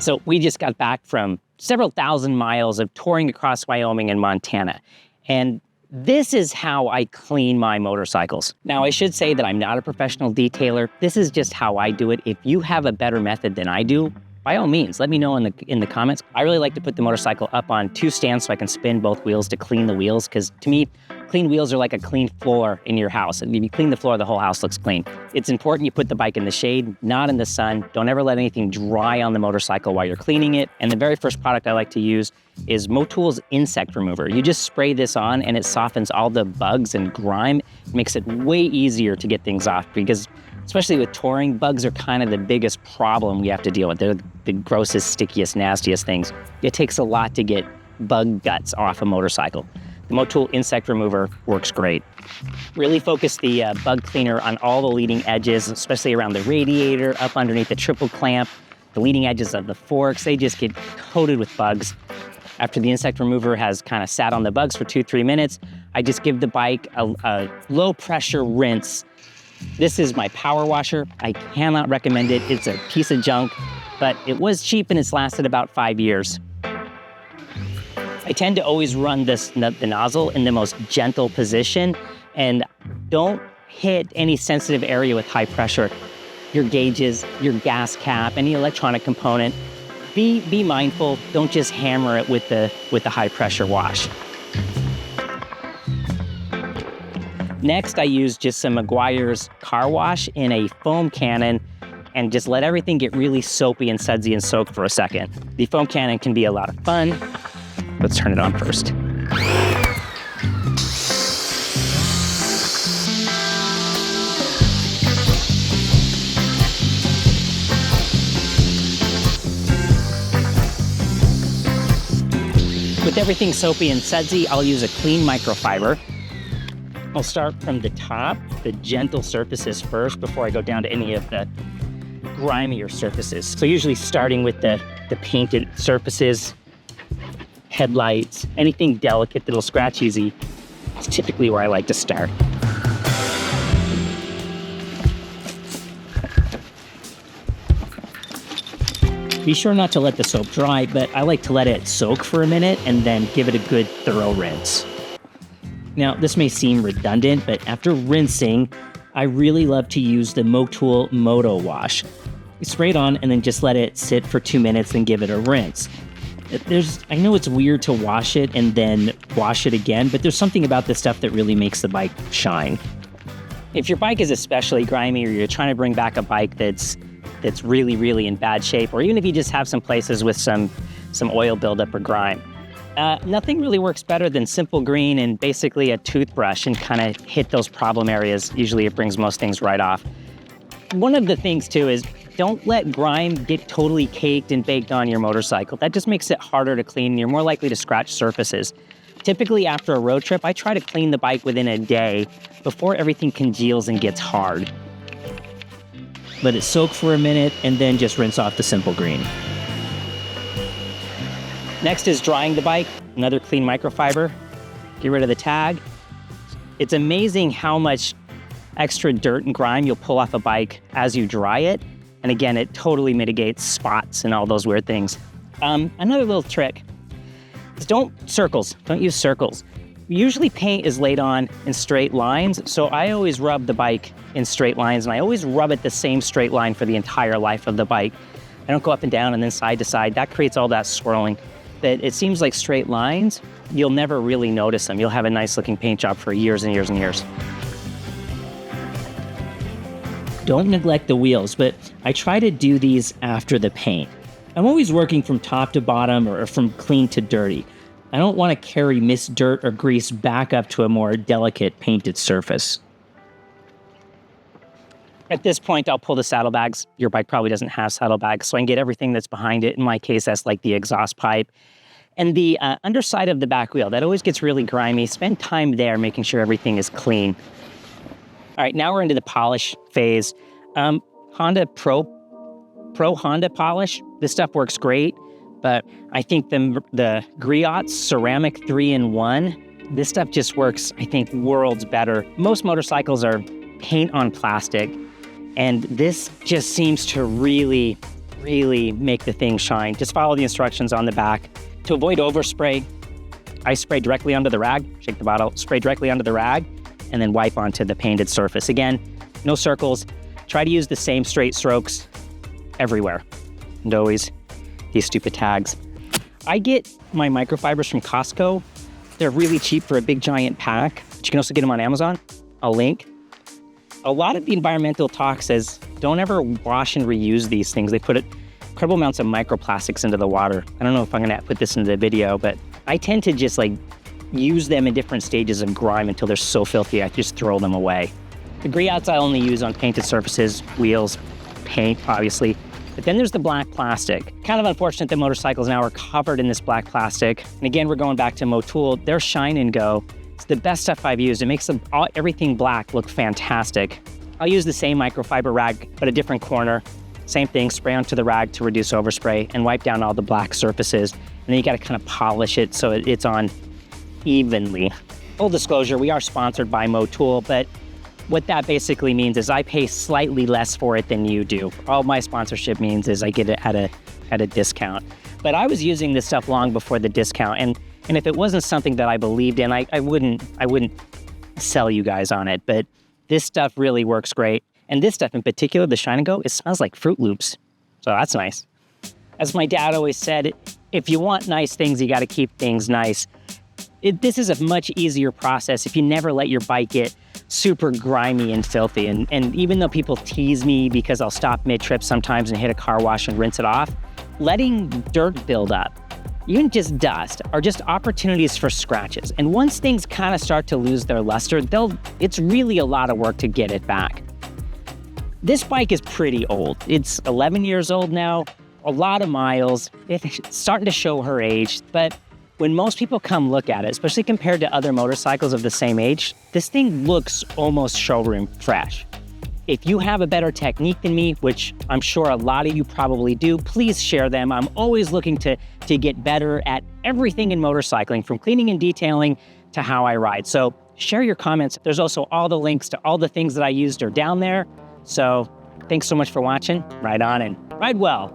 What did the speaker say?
So we just got back from several thousand miles of touring across Wyoming and Montana. And this is how I clean my motorcycles. Now, I should say that I'm not a professional detailer. This is just how I do it. If you have a better method than I do, by all means, let me know in the comments. I really like to put the motorcycle up on two stands so I can spin both wheels to clean the wheels, because to me, clean wheels are like a clean floor in your house. And if you clean the floor, the whole house looks clean. It's important you put the bike in the shade, not in the sun. Don't ever let anything dry on the motorcycle while you're cleaning it. And the very first product I like to use is Motool's Insect Remover. You just spray this on and it softens all the bugs and grime. It makes it way easier to get things off, because especially with touring, bugs are kind of the biggest problem we have to deal with. They're the grossest, stickiest, nastiest things. It takes a lot to get bug guts off a motorcycle. The Motool Insect Remover works great. Really focus the bug cleaner on all the leading edges, especially around the radiator, up underneath the triple clamp, the leading edges of the forks. They just get coated with bugs. After the insect remover has kind of sat on the bugs for 2-3 minutes, I just give the bike a low pressure rinse. This is my power washer. I cannot recommend it. It's a piece of junk, but it was cheap and it's lasted about 5 years. I tend to always run the nozzle in the most gentle position, and don't hit any sensitive area with high pressure. Your gauges, your gas cap, any electronic component. Be mindful. Don't just hammer it with the high pressure wash. Next, I use just some Meguiar's car wash in a foam cannon and just let everything get really soapy and sudsy and soak for a second. The foam cannon can be a lot of fun. Let's turn it on first. With everything soapy and sudsy, I'll use a clean microfiber. I'll start from the top, the gentle surfaces first, before I go down to any of the grimier surfaces. So usually starting with the painted surfaces, headlights, anything delicate that'll scratch easy is typically where I like to start. Be sure not to let the soap dry, but I like to let it soak for a minute and then give it a good thorough rinse. Now, this may seem redundant, but after rinsing, I really love to use the Motool Moto Wash. You spray it on and then just let it sit for 2 minutes and give it a rinse. I know it's weird to wash it and then wash it again, but there's something about this stuff that really makes the bike shine. If your bike is especially grimy, or you're trying to bring back a bike that's really, really in bad shape, or even if you just have some places with some oil buildup or grime, nothing really works better than simple green and basically a toothbrush and kind of hit those problem areas. Usually it brings most things right off. One of the things too is don't let grime get totally caked and baked on your motorcycle. That just makes it harder to clean and you're more likely to scratch surfaces. Typically after a road trip, I try to clean the bike within a day before everything congeals and gets hard. Let it soak for a minute and then just rinse off the simple green. Next is drying the bike, another clean microfiber. Get rid of the tag. It's amazing how much extra dirt and grime you'll pull off a bike as you dry it. And again, it totally mitigates spots and all those weird things. Another little trick is don't use circles. Usually paint is laid on in straight lines, so I always rub the bike in straight lines, and I always rub it the same straight line for the entire life of the bike. I don't go up and down and then side to side. That creates all that swirling. But it seems like straight lines, you'll never really notice them. You'll have a nice looking paint job for years and years and years. Don't neglect the wheels, but I try to do these after the paint. I'm always working from top to bottom or from clean to dirty. I don't want to carry missed dirt or grease back up to a more delicate painted surface. At this point, I'll pull the saddlebags. Your bike probably doesn't have saddlebags, so I can get everything that's behind it. In my case, that's like the exhaust pipe. And the underside of the back wheel, that always gets really grimy. Spend time there making sure everything is clean. All right, now we're into the polish phase. Honda Pro Honda polish. This stuff works great, but I think the Griot's Ceramic 3-in-1, this stuff just works, I think, worlds better. Most motorcycles are paint on plastic, and this just seems to really really make the thing shine. Just follow the instructions on the back. To avoid overspray, I spray directly onto the rag, shake the bottle, spray directly onto the rag, and then wipe onto the painted surface. Again, no circles. Try to use the same straight strokes everywhere. And always these stupid tags. I get my microfibers from Costco. They're really cheap for a big giant pack, but you can also get them on Amazon. I'll link. A lot of the environmental talk says don't ever wash and reuse these things. They put incredible amounts of microplastics into the water. I don't know if I'm gonna put this into the video, but I tend to just like use them in different stages of grime until they're so filthy, I just throw them away. The gray-outs I only use on painted surfaces, wheels, paint, obviously. But then there's the black plastic. Kind of unfortunate that motorcycles now are covered in this black plastic. And again, we're going back to Motul. Their Shine and Go. It's the best stuff I've used. It makes everything black look fantastic. I'll use the same microfiber rag, but a different corner. Same thing, spray onto the rag to reduce overspray and wipe down all the black surfaces. And then you gotta kind of polish it so it's on evenly. Full disclosure, we are sponsored by Motul, but what that basically means is I pay slightly less for it than you do. All my sponsorship means is I get it at a discount. But I was using this stuff long before the discount, and if it wasn't something that I believed in, I wouldn't sell you guys on it. But this stuff really works great. And this stuff in particular, the Shine and Go, it smells like Fruit Loops. So that's nice. As my dad always said, if you want nice things, you gotta keep things nice. This is a much easier process if you never let your bike get super grimy and filthy. And even though people tease me because I'll stop mid-trip sometimes and hit a car wash and rinse it off, letting dirt build up, even just dust, are just opportunities for scratches. And once things kind of start to lose their luster, it's really a lot of work to get it back. This bike is pretty old. It's 11 years old now, a lot of miles. It's starting to show her age, but when most people come look at it, especially compared to other motorcycles of the same age, this thing looks almost showroom fresh. If you have a better technique than me, which I'm sure a lot of you probably do, please share them. I'm always looking to get better at everything in motorcycling, from cleaning and detailing to how I ride. So share your comments. There's also all the links to all the things that I used are down there. So thanks so much for watching. Ride on and ride well.